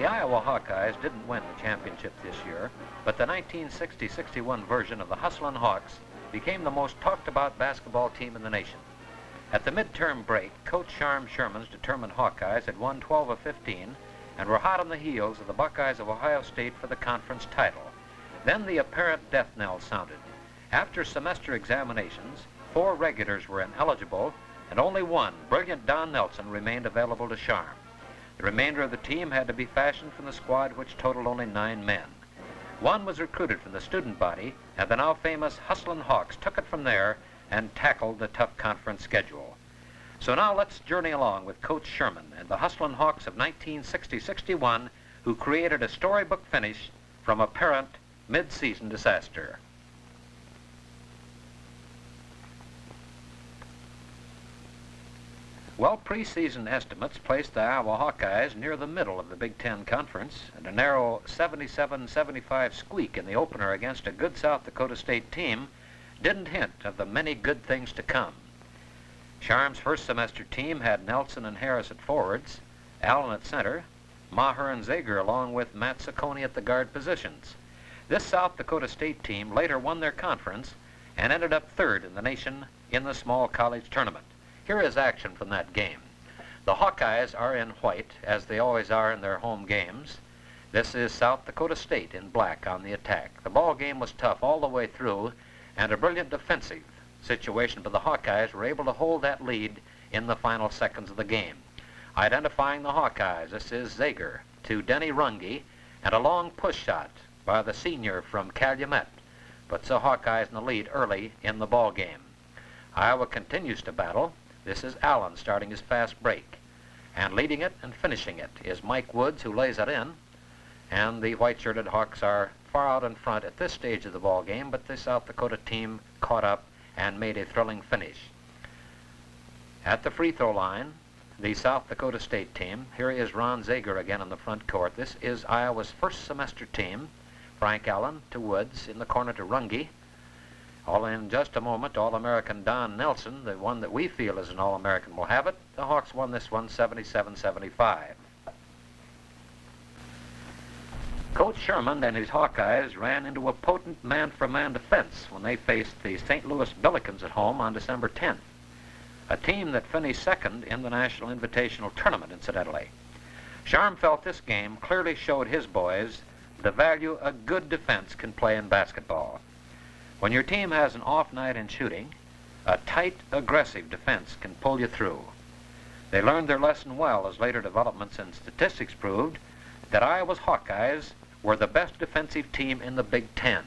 The Iowa Hawkeyes didn't win the championship this year, but the 1960-61 version of the Hustlin' Hawks became the most talked about basketball team in the nation. At the midterm break, Coach Sharm Sherman's determined Hawkeyes had won 12 of 15 and were hot on the heels of the Buckeyes of Ohio State for the conference title. Then the apparent death knell sounded. After semester examinations, 4 regulars were ineligible, and only one, brilliant Don Nelson, remained available to Sharm. The remainder of the team had to be fashioned from the squad, which totaled only 9 men. One was recruited from the student body, and the now famous Hustlin' Hawks took it from there and tackled the tough conference schedule. So now let's journey along with Coach Sherman and the Hustlin' Hawks of 1960-61, who created a storybook finish from apparent mid-season disaster. Well, preseason estimates placed the Iowa Hawkeyes near the middle of the Big Ten Conference, and a narrow 77-75 squeak in the opener against a good South Dakota State team didn't hint of the many good things to come. Sharm's first semester team had Nelson and Harris at forwards, Allen at center, Maher and Zager along with Matt Ciccone at the guard positions. This South Dakota State team later won their conference and ended up third in the nation in the small college tournament. Here is action from that game. The Hawkeyes are in white, as they always are in their home games. This is South Dakota State in black on the attack. The ball game was tough all the way through, and a brilliant defensive situation, but the Hawkeyes were able to hold that lead in the final seconds of the game. Identifying the Hawkeyes, this is Zager to Denny Runge, and a long push shot by the senior from Calumet puts the Hawkeyes in the lead early in the ball game. Iowa continues to battle. This is Allen starting his fast break, and leading it and finishing it is Mike Woods, who lays it in, and the white-shirted Hawks are far out in front at this stage of the ball game, but the South Dakota team caught up and made a thrilling finish. At the free throw line, the South Dakota State team, here is Ron Zager again in the front court. This is Iowa's first semester team. Frank Allen to Woods, in the corner to Runge. All in just a moment, All-American Don Nelson, the one that we feel is an All-American, will have it. The Hawks won this one 77-75. Coach Sherman and his Hawkeyes ran into a potent man-for-man defense when they faced the St. Louis Billikens at home on December 10th, a team that finished second in the National Invitational Tournament, incidentally. Sharm felt this game clearly showed his boys the value a good defense can play in basketball. When your team has an off night in shooting, a tight, aggressive defense can pull you through. They learned their lesson well, as later developments and statistics proved that Iowa's Hawkeyes were the best defensive team in the Big Ten.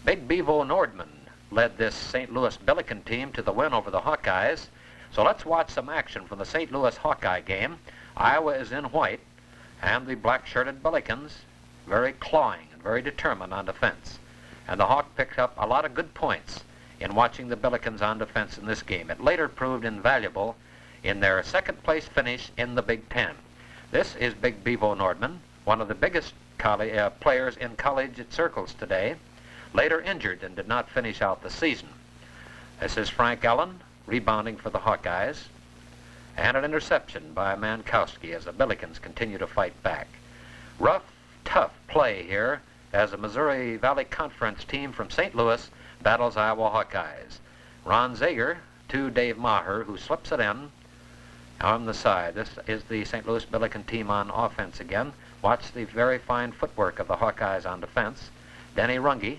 Big Bevo Nordman led this St. Louis Billiken team to the win over the Hawkeyes. So let's watch some action from the St. Louis Hawkeye game. Iowa is in white, and the black-shirted Billikens very clawing and very determined on defense. And the Hawk picked up a lot of good points in watching the Billikens on defense in this game. It later proved invaluable in their second-place finish in the Big Ten. This is Big Bevo Nordman, one of the biggest players in collegiate circles today, later injured and did not finish out the season. This is Frank Allen rebounding for the Hawkeyes, and an interception by Mankowski as the Billikens continue to fight back. Rough, tough play here as the Missouri Valley Conference team from St. Louis battles Iowa Hawkeyes. Ron Zager to Dave Maher, who slips it in on the side. This is the St. Louis Billiken team on offense again. Watch the very fine footwork of the Hawkeyes on defense. Denny Runge.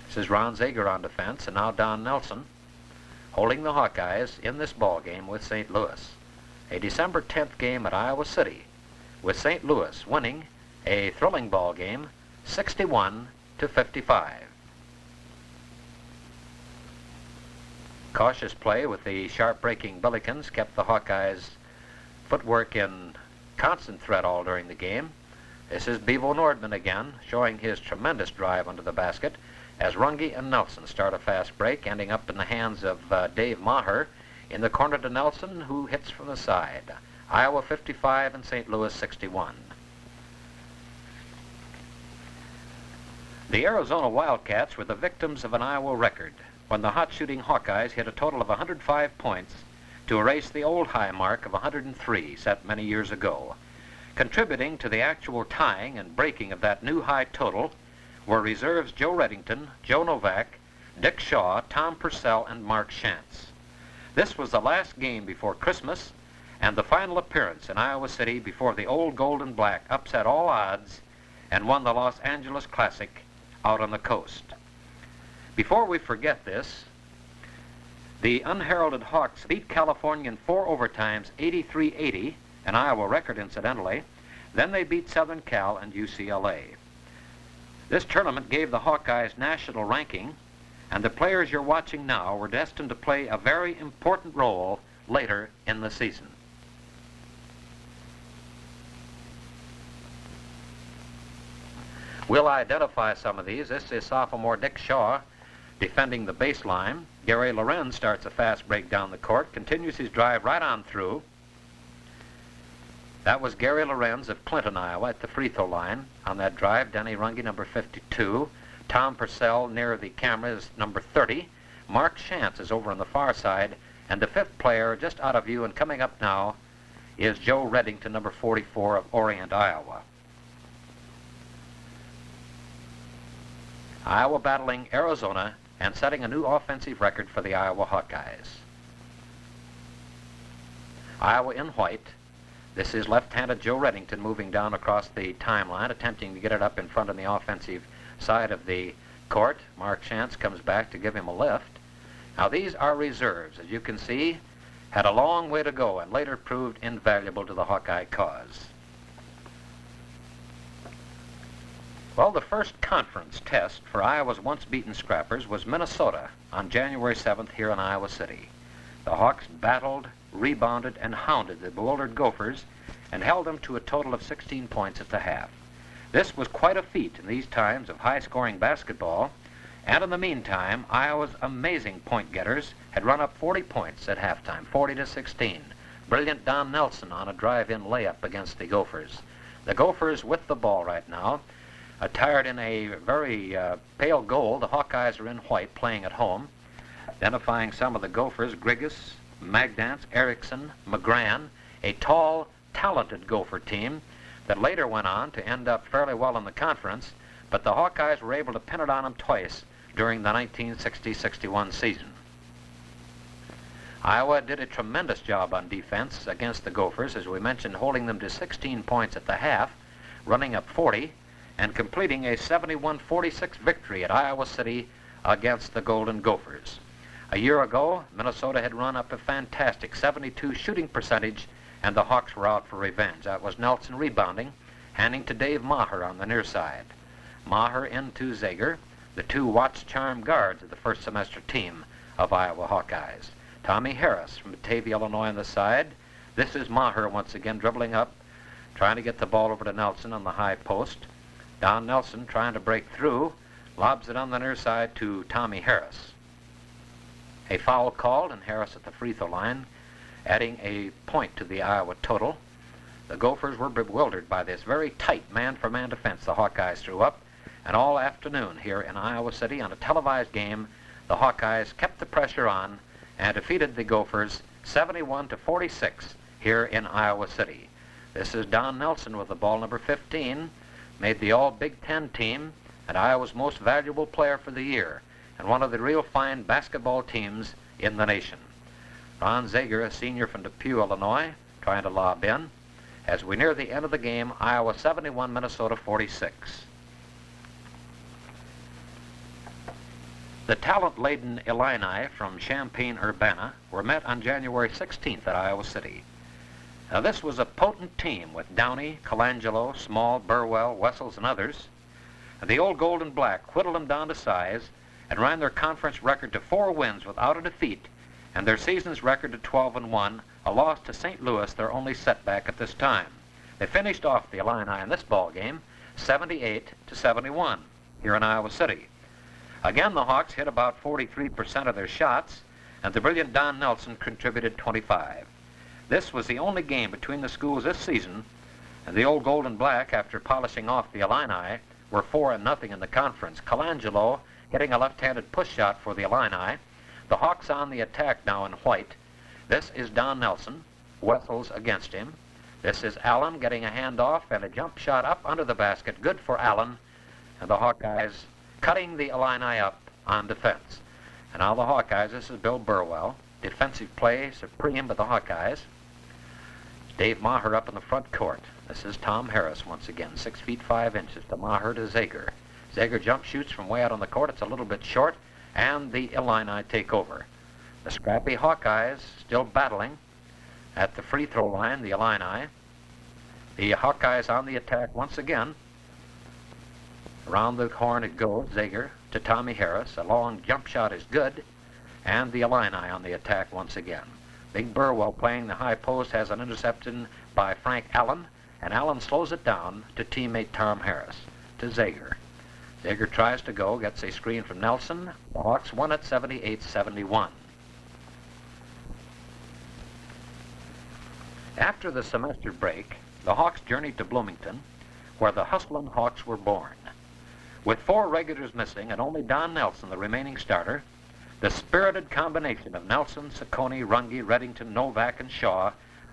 This is Ron Zager on defense, and now Don Nelson holding the Hawkeyes in this ball game with St. Louis. A December 10th game at Iowa City, with St. Louis winning a thrilling ball game 61-55. Cautious play with the sharp-breaking Billikens kept the Hawkeyes' footwork in constant threat all during the game. This is Bevo Nordman again, showing his tremendous drive under the basket as Runge and Nelson start a fast break, ending up in the hands of Dave Maher in the corner to Nelson, who hits from the side. Iowa 55 and St. Louis 61. The Arizona Wildcats were the victims of an Iowa record when the hot-shooting Hawkeyes hit a total of 105 points to erase the old high mark of 103 set many years ago. Contributing to the actual tying and breaking of that new high total were reserves Joe Reddington, Joe Novak, Dick Shaw, Tom Purcell, and Mark Shantz. This was the last game before Christmas and the final appearance in Iowa City before the old Gold and Black upset all odds and won the Los Angeles Classic out on the coast. Before we forget this, the unheralded Hawks beat California in 4 overtimes, 83-80, an Iowa record incidentally. Then they beat Southern Cal and UCLA. This tournament gave the Hawkeyes national ranking, and the players you're watching now were destined to play a very important role later in the season. We'll identify some of these. This is sophomore Dick Shaw defending the baseline. Gary Lorenz starts a fast break down the court, continues his drive right on through. That was Gary Lorenz of Clinton, Iowa, at the free throw line. On that drive, Denny Runge, number 52. Tom Purcell near the camera is number 30. Mark Shantz is over on the far side. And the fifth player, just out of view and coming up now, is Joe Reddington, number 44 of Orient, Iowa. Iowa battling Arizona and setting a new offensive record for the Iowa Hawkeyes. Iowa in white. This is left-handed Joe Reddington moving down across the timeline, attempting to get it up in front on the offensive side of the court. Mark Shantz comes back to give him a lift. Now these are reserves, as you can see, had a long way to go and later proved invaluable to the Hawkeye cause. Well, the first conference test for Iowa's once-beaten Scrappers was Minnesota on January 7th here in Iowa City. The Hawks battled, rebounded, and hounded the bewildered Gophers and held them to a total of 16 points at the half. This was quite a feat in these times of high-scoring basketball, and in the meantime, Iowa's amazing point-getters had run up 40 points at halftime, 40-16. Brilliant Don Nelson on a drive-in layup against the Gophers. The Gophers with the ball right now, attired in a very pale gold. The Hawkeyes are in white, playing at home. Identifying some of the Gophers, Grigas, Magdance, Erickson, McGran, a tall, talented Gopher team that later went on to end up fairly well in the conference, but the Hawkeyes were able to pin it on them twice during the 1960-61 season. Iowa did a tremendous job on defense against the Gophers, as we mentioned, holding them to 16 points at the half, running up 40, and completing a 71-46 victory at Iowa City against the Golden Gophers. A year ago, Minnesota had run up a fantastic 72 shooting percentage, and the Hawks were out for revenge. That was Nelson rebounding, handing to Dave Maher on the near side. Maher into Zager, the two watch-charm guards of the first semester team of Iowa Hawkeyes. Tommy Harris from Batavia, Illinois on the side. This is Maher once again dribbling up, trying to get the ball over to Nelson on the high post. Don Nelson trying to break through, lobs it on the near side to Tommy Harris. A foul called, and Harris at the free throw line, adding a point to the Iowa total. The Gophers were bewildered by this very tight man-for-man defense the Hawkeyes threw up, and all afternoon here in Iowa City on a televised game, the Hawkeyes kept the pressure on and defeated the Gophers 71-46 here in Iowa City. This is Don Nelson with the ball, number 15, made the All-Big Ten team and Iowa's most valuable player for the year, and one of the real fine basketball teams in the nation. Ron Zager, a senior from Depew, Illinois, trying to lob in. As we near the end of the game, Iowa 71, Minnesota 46. The talent-laden Illini from Champaign-Urbana were met on January 16th at Iowa City. Now, this was a potent team with Downey, Colangelo, Small, Burwell, Wessels, and others. And the old Gold and Black whittled them down to size and ran their conference record to 4 wins without a defeat, and their season's record to 12-1, a loss to St. Louis, their only setback at this time. They finished off the Illini in this ball game 78-71 here in Iowa City. Again, the Hawks hit about 43% of their shots, and the brilliant Don Nelson contributed 25. This was the only game between the schools this season, and the old Gold and Black, after polishing off the Illini, were 4-0 in the conference. Colangelo hitting a left-handed push shot for the Illini. The Hawks on the attack now in white. This is Don Nelson. Wessels against him. This is Allen getting a handoff and a jump shot up under the basket. Good for Allen. And the Hawkeyes cutting the Illini up on defense. And now the Hawkeyes, this is Bill Burwell. Defensive play, supreme by the Hawkeyes. Dave Maher up in the front court. This is Tom Harris once again, 6 feet 5 inches. To Maher to Zager. Zager jump shoots from way out on the court. It's a little bit short, and the Illini take over. The scrappy Hawkeyes still battling at the free throw line, the Illini. The Hawkeyes on the attack once again. Around the horn it goes, Zager to Tommy Harris. A long jump shot is good, and the Illini on the attack once again. Big Burwell playing the high post has an interception by Frank Allen, and Allen slows it down to teammate Tom Harris, to Zager. Zager tries to go, gets a screen from Nelson. The Hawks won at 78-71. After the semester break, the Hawks journeyed to Bloomington, where the Hustlin' Hawks were born. With 4 regulars missing and only Don Nelson, the remaining starter, the spirited combination of Nelson, Ciccone, Runge, Reddington, Novak, and Shaw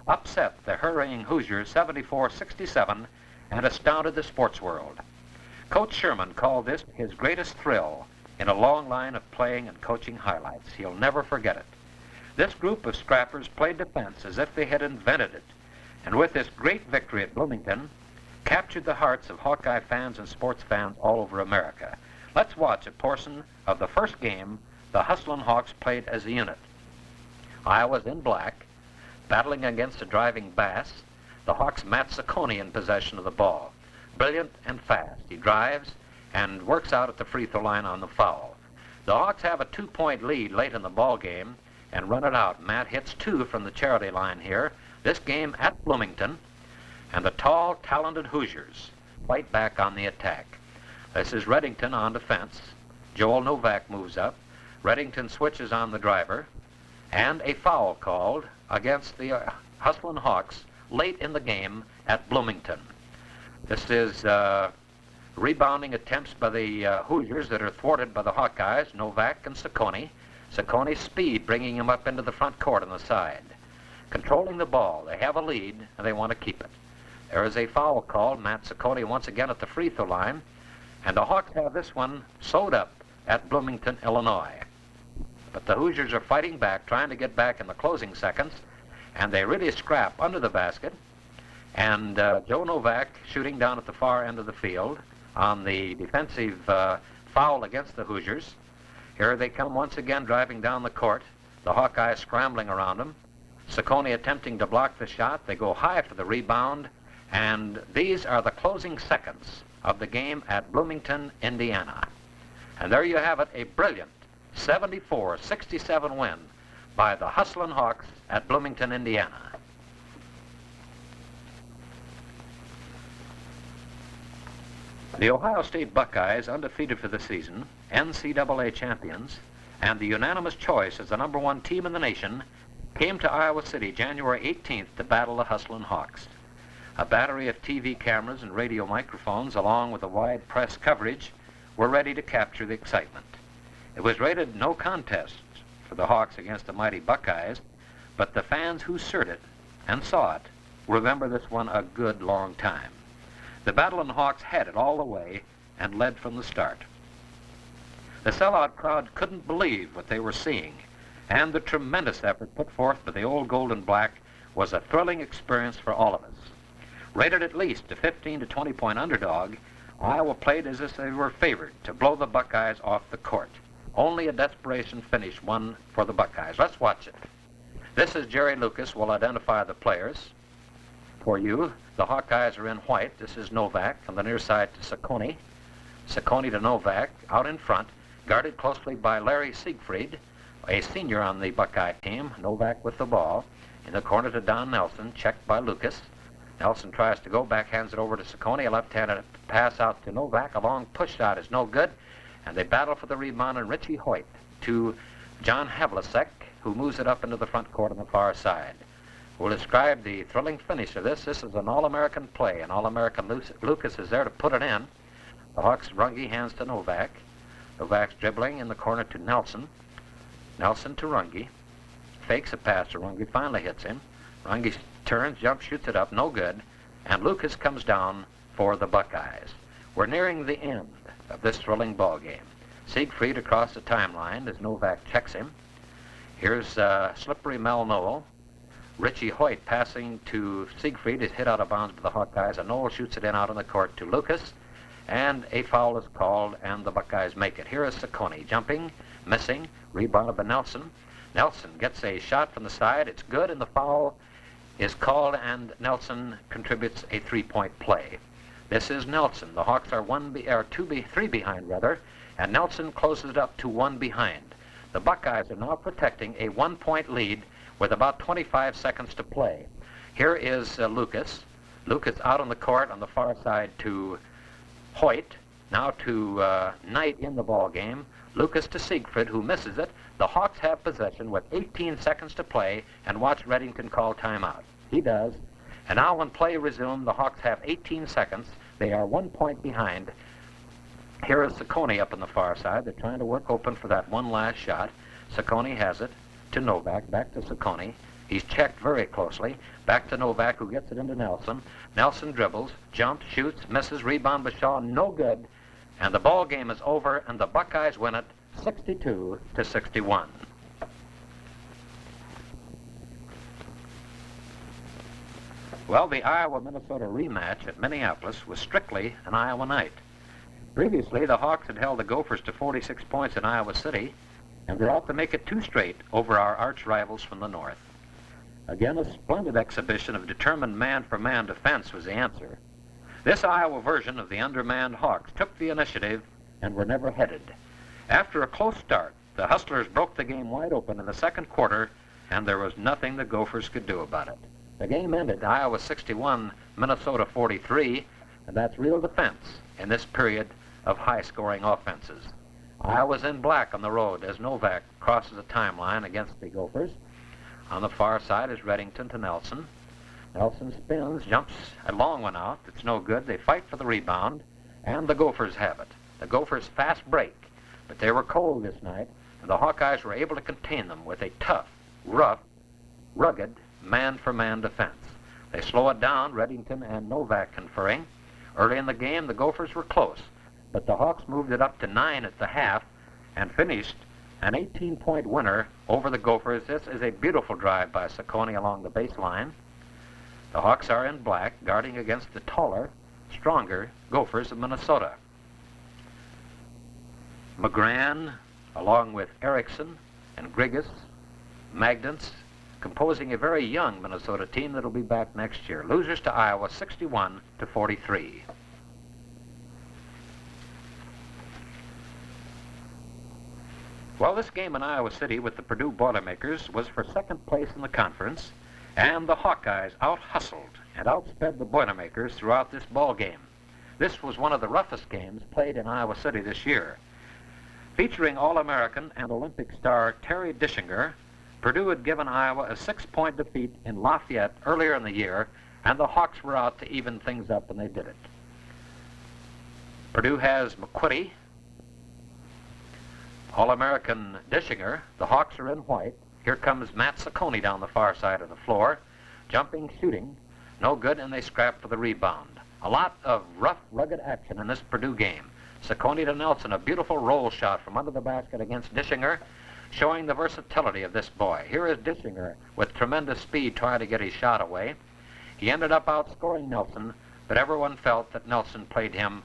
upset the hurrying Hoosiers 74-67 and astounded the sports world. Coach Sherman called this his greatest thrill in a long line of playing and coaching highlights. He'll never forget it. This group of scrappers played defense as if they had invented it, and with this great victory at Bloomington, captured the hearts of Hawkeye fans and sports fans all over America. Let's watch a portion of the first game the Hustlin' Hawks played as a unit. Iowa's in black, battling against a driving Bass. The Hawks' Matt Ciccone in possession of the ball. Brilliant and fast. He drives and works out at the free throw line on the foul. The Hawks have a 2-point lead late in the ball game and run it out. Matt hits 2 from the charity line here. This game at Bloomington, and the tall, talented Hoosiers fight back on the attack. This is Reddington on defense. Joel Novak moves up. Reddington switches on the driver, and a foul called against the Hustlin' Hawks late in the game at Bloomington. This is rebounding attempts by the Hoosiers that are thwarted by the Hawkeyes, Novak and Ciccone. Ciccone's speed bringing him up into the front court on the side. Controlling the ball. They have a lead, and they want to keep it. There is a foul called. Matt Ciccone once again at the free throw line, and the Hawks have this one sewed up at Bloomington, Illinois. But the Hoosiers are fighting back, trying to get back in the closing seconds, and they really scrap under the basket. And Joe Novak shooting down at the far end of the field on the defensive foul against the Hoosiers. Here they come once again driving down the court. The Hawkeyes scrambling around them. Ciccone attempting to block the shot. They go high for the rebound. And these are the closing seconds of the game at Bloomington, Indiana. And there you have it, a brilliant 74-67 win by the Hustlin' Hawks at Bloomington, Indiana. The Ohio State Buckeyes, undefeated for the season, NCAA champions, and the unanimous choice as the #1 team in the nation, came to Iowa City January 18th to battle the Hustlin' Hawks. A battery of TV cameras and radio microphones, along with a wide press coverage, were ready to capture the excitement. It was rated no contest for the Hawks against the mighty Buckeyes, but the fans who heard it and saw it will remember this one a good long time. The Battlin' Hawks had it all the way and led from the start. The sellout crowd couldn't believe what they were seeing, and the tremendous effort put forth by the old gold and black was a thrilling experience for all of us. Rated at least a 15 to 20 point underdog, Iowa played as if they were favored to blow the Buckeyes off the court. Only a desperation finish won for the Buckeyes. Let's watch it. This is Jerry Lucas. Will identify the players for you. The Hawkeyes are in white. This is Novak on the near side to Ciccone. Ciccone to Novak out in front, guarded closely by Larry Siegfried, a senior on the Buckeye team. Novak with the ball. In the corner to Don Nelson, checked by Lucas. Nelson tries to go, backhands it over to Ciccone. A left-handed pass out to Novak. A long push shot is no good. And they battle for the rebound, and Richie Hoyt to John Havlicek, who moves it up into the front court on the far side. We'll describe the thrilling finish of this. This is an All-American play. An All-American Lucas is there to put it in. The Hawks' Runge hands to Novak. Novak's dribbling in the corner to Nelson. Nelson to Runge. Fakes a pass to Runge, finally hits him. Runge turns, jumps, shoots it up, no good, and Lucas comes down for the Buckeyes. We're nearing the end of this thrilling ball game. Siegfried across the timeline as Novak checks him. Here's slippery Mel Knoll. Richie Hoyt passing to Siegfried is hit out of bounds by the Hawkeyes, and Knoll shoots it in out on the court to Lucas, and a foul is called, and the Buckeyes make it. Here is Saccone jumping, missing, rebounded by Nelson. Nelson gets a shot from the side. It's good, and the foul is called, and Nelson contributes a three-point play. This is Nelson. The Hawks are three behind, rather, and Nelson closes it up to one behind. The Buckeyes are now protecting a one-point lead with about 25 seconds to play. Here is Lucas. Lucas out on the court on the far side to Hoyt. Now to Knight in the ball game. Lucas to Siegfried, who misses it. The Hawks have possession with 18 seconds to play, and watch Reddington call timeout. He does. And now when play resumed, the Hawks have 18 seconds. They are 1 point behind. Here is Saccone up on the far side. They're trying to work open for that one last shot. Saccone has it to Novak, back to Saccone. He's checked very closely. Back to Novak, who gets it into Nelson. Nelson dribbles, jumps, shoots, misses, rebound by Shaw, no good. And the ball game is over, and the Buckeyes win it 62-61. Well, the Iowa-Minnesota rematch at Minneapolis was strictly an Iowa night. Previously, the Hawks had held the Gophers to 46 points in Iowa City, and they're out to make it two straight over our arch rivals from the north. Again, a splendid exhibition of determined man-for-man defense was the answer. This Iowa version of the undermanned Hawks took the initiative and were never headed. After a close start, the Hustlers broke the game wide open in the second quarter, and there was nothing the Gophers could do about it. The game ended Iowa 61, Minnesota 43, and that's real defense in this period of high-scoring offenses. Iowa's in black on the road as Novak crosses the timeline against the Gophers. On the far side is Reddington to Nelson. Nelson spins, jumps a long one out. It's no good. They fight for the rebound, and the Gophers have it. The Gophers fast break, but they were cold this night, and the Hawkeyes were able to contain them with a tough, rough, rugged, man-for-man defense. They slow it down, Reddington and Novak conferring. Early in the game, the Gophers were close, but the Hawks moved it up to 9 at the half and finished an 18-point winner over the Gophers. This is a beautiful drive by Saccone along the baseline. The Hawks are in black, guarding against the taller, stronger Gophers of Minnesota. McGran, along with Erickson and Grigas, Magnus, composing a very young Minnesota team that'll be back next year. Losers to Iowa, 61-43. Well, this game in Iowa City with the Purdue Boilermakers was for second place in the conference, and the Hawkeyes out-hustled and outsped the Boilermakers throughout this ball game. This was one of the roughest games played in Iowa City this year. Featuring All-American and Olympic star Terry Dischinger, Purdue had given Iowa a 6-point defeat in Lafayette earlier in the year, and the Hawks were out to even things up, and they did it. Purdue has McQuitty, All-American Dischinger. The Hawks are in white. Here comes Matt Saccone down the far side of the floor. Jumping, shooting, no good, and they scrap for the rebound. A lot of rough, rugged action in this Purdue game. Saccone to Nelson, a beautiful roll shot from under the basket against Dischinger, showing the versatility of this boy. Here is Dischinger with tremendous speed trying to get his shot away. He ended up outscoring Nelson, but everyone felt that Nelson played him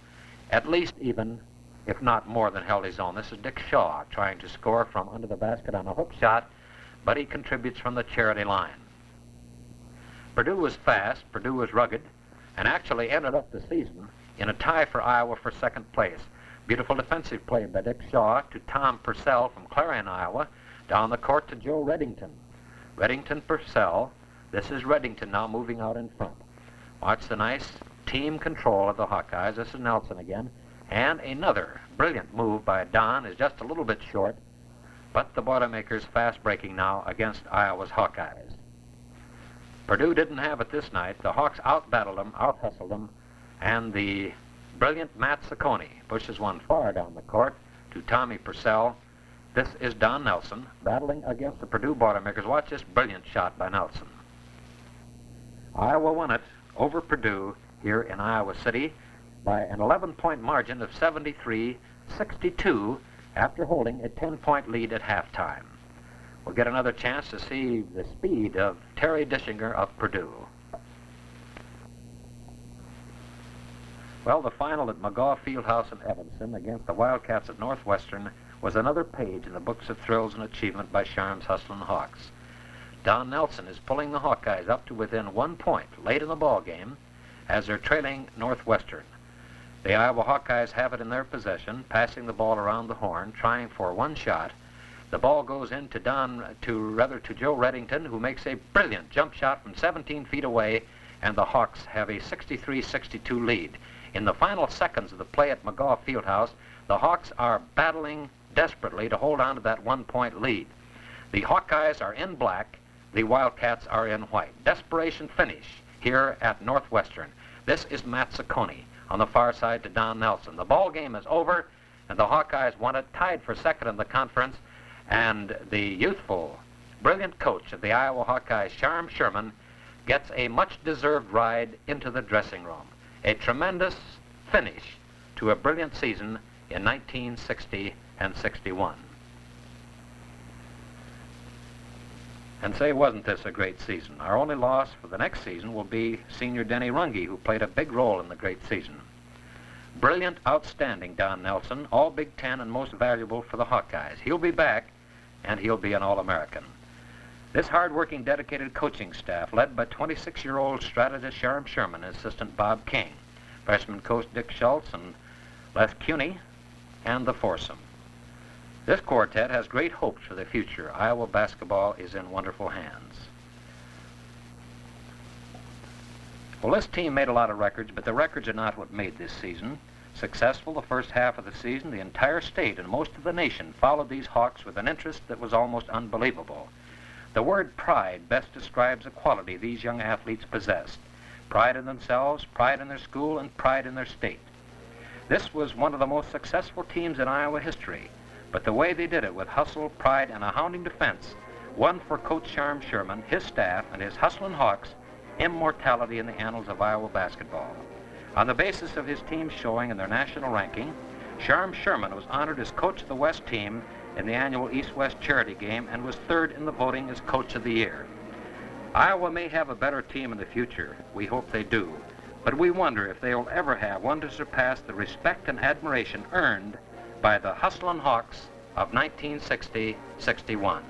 at least even, if not more than held his own. This is Dick Shaw trying to score from under the basket on a hook shot, but he contributes from the charity line. Purdue was fast, Purdue was rugged, and actually ended up the season in a tie for Iowa for second place. Beautiful defensive play by Dick Shaw to Tom Purcell from Clarion, Iowa, down the court to Joe Reddington. Reddington, Purcell. This is Reddington now moving out in front. Watch the nice team control of the Hawkeyes. This is Nelson again. And another brilliant move by Don is just a little bit short, but the Boilermakers fast breaking now against Iowa's Hawkeyes. Purdue didn't have it this night. The Hawks out-battled them, out-hustled them, and the brilliant Matt Saccone pushes one far down the court to Tommy Purcell. This is Don Nelson battling against the Purdue Boilermakers. Watch this brilliant shot by Nelson. Iowa won it over Purdue here in Iowa City by an 11-point margin of 73-62 after holding a 10-point lead at halftime. We'll get another chance to see the speed of Terry Dischinger of Purdue. Well, the final at McGaw Fieldhouse in Evanston against the Wildcats at Northwestern was another page in the books of thrills and achievement by Sharm's Hustlin' Hawks. Don Nelson is pulling the Hawkeyes up to within 1 point late in the ball game as they're trailing Northwestern. The Iowa Hawkeyes have it in their possession, passing the ball around the horn, trying for one shot. The ball goes in to Joe Reddington, who makes a brilliant jump shot from 17 feet away, and the Hawks have a 63-62 lead. In the final seconds of the play at McGaw Fieldhouse, the Hawks are battling desperately to hold on to that 1-point lead. The Hawkeyes are in black, the Wildcats are in white. Desperation finish here at Northwestern. This is Matt Ciccone on the far side to Don Nelson. The ball game is over, and the Hawkeyes won it, tied for second in the conference, and the youthful, brilliant coach of the Iowa Hawkeyes, Sharm Sherman, gets a much-deserved ride into the dressing room. A tremendous finish to a brilliant season in 1960 and 61. And say, wasn't this a great season? Our only loss for the next season will be senior Denny Runge, who played a big role in the great season. Brilliant, outstanding Don Nelson, all Big Ten and most valuable for the Hawkeyes. He'll be back, and he'll be an All-American. This hard-working, dedicated coaching staff, led by 26-year-old strategist Sharm Sherman and assistant Bob King, freshman coach Dick Schultz and Les Cuney, and the foursome. This quartet has great hopes for the future. Iowa basketball is in wonderful hands. Well, this team made a lot of records, but the records are not what made this season successful. The first half of the season, the entire state and most of the nation followed these Hawks with an interest that was almost unbelievable. The word pride best describes the quality these young athletes possessed. Pride in themselves, pride in their school, and pride in their state. This was one of the most successful teams in Iowa history, but the way they did it with hustle, pride, and a hounding defense won for Coach Sharm Sherman, his staff, and his Hustlin' Hawks immortality in the annals of Iowa basketball. On the basis of his team's showing in their national ranking, Sharm Sherman was honored as Coach of the West team in the annual East-West charity game and was third in the voting as Coach of the Year. Iowa may have a better team in the future. We hope they do. But we wonder if they will ever have one to surpass the respect and admiration earned by the Hustlin' Hawks of 1960-61.